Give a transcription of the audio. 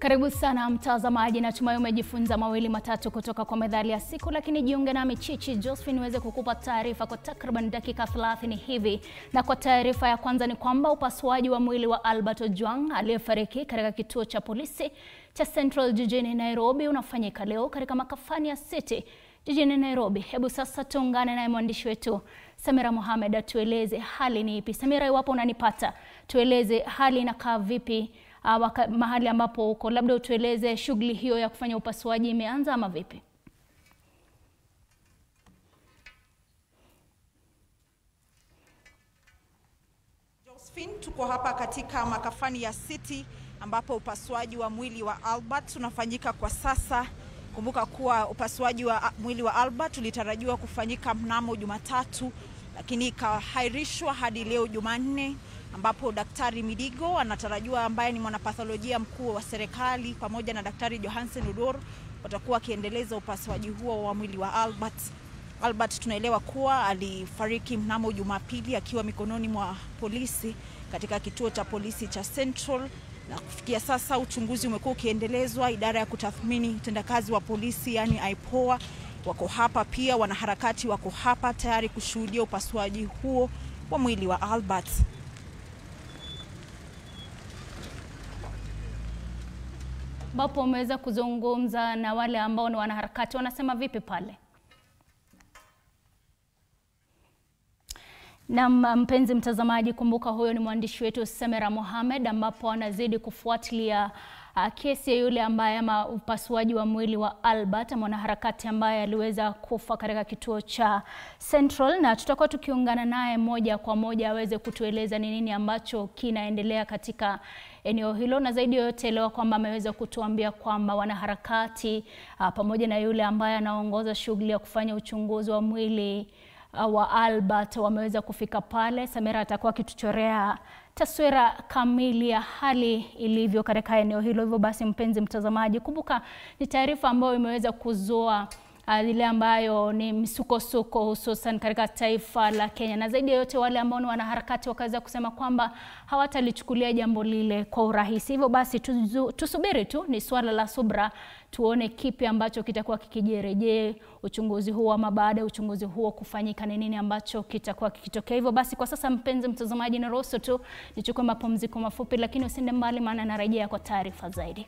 Karibu sana mtazamaji, natumai umejifunza mawili matatu kutoka kwa methali ya siku, lakini jiunge nami Chichi Josephine niweze kukupa taarifa kwa takriban dakika 30 hivi. Na kwa taarifa ya kwanza ni kwamba upasuaji wa mwili wa Albert Ojwang aliyefariki katika kituo cha polisi cha Central jijini Nairobi unafanyika leo katika makafani ya City jijini Nairobi. Hebu sasa tuungane na mwandishi wetu Samira Mohamed atueleze hali ni ipi. Samira, iwapo unanipata, tueleze hali inakaa vipi mahali ambapo uko. Labda utueleze shughuli hiyo ya kufanya upasuaji imeanza ama vipi? Josephine, tuko hapa katika makafani ya City ambapo upasuaji wa mwili wa Albert unafanyika kwa sasa. Kumbuka kuwa upasuaji wa mwili wa Albert ulitarajiwa kufanyika mnamo Jumatatu, lakini ikahairishwa hadi leo Jumanne, ambapo Daktari Midigo anatarajiwa, ambaye ni mwanapatholojia mkuu wa serikali, pamoja na Daktari Johansen Odor watakuwa kiendeleza upasuaji huo wa mwili wa Albert. Albert tunaelewa kuwa alifariki mnamo Jumapili akiwa mikononi mwa polisi katika kituo cha polisi cha Central, na kufikia sasa uchunguzi umekuwa ukiendelezwa. Idara ya kutathmini utendakazi wa polisi, yani IPOA, wako hapa pia. Wanaharakati wako hapa tayari kushuhudia upasuaji huo wa mwili wa Albert. Ambapo umeweza kuzungumza na wale ambao ni wanaharakati, wanasema vipi pale? Na mpenzi mtazamaji, kumbuka huyo ni mwandishi wetu Samira Mohamed, ambapo anazidi kufuatilia kesi ya yule ambaye upasuaji wa mwili wa Albert, mwanaharakati ambaye aliweza kufa katika kituo cha Central, na tutakuwa tukiungana naye moja kwa moja aweze kutueleza ni nini ambacho kinaendelea katika eneo hilo. Na zaidi yote leo kwamba ameweza kutuambia kwamba wanaharakati pamoja na yule ambaye anaongoza shughuli ya kufanya uchunguzi wa mwili wa Albert wameweza kufika pale. Samira atakuwa akituchorea taswira kamili ya hali ilivyo katika eneo hilo. Hivyo basi, mpenzi mtazamaji, kumbuka ni taarifa ambayo imeweza kuzua ile ambayo ni msukosuko hususan katika taifa la Kenya, na zaidi ya yote wale ambao ni wanaharakati wakaweza kusema kwamba hawatalichukulia jambo lile kwa urahisi. Hivyo basi tusubiri tu, ni swala la subra, tuone kipi ambacho kitakuwa kikijiri. Je, uchunguzi huo ama baada ya uchunguzi huo kufanyika ni nini ambacho kitakuwa kikitokea? Hivyo basi kwa sasa, mpenzi mtazamaji, niruhusu tu nichukue mapumziko mafupi, lakini usinde mbali, maana narejea kwa taarifa zaidi.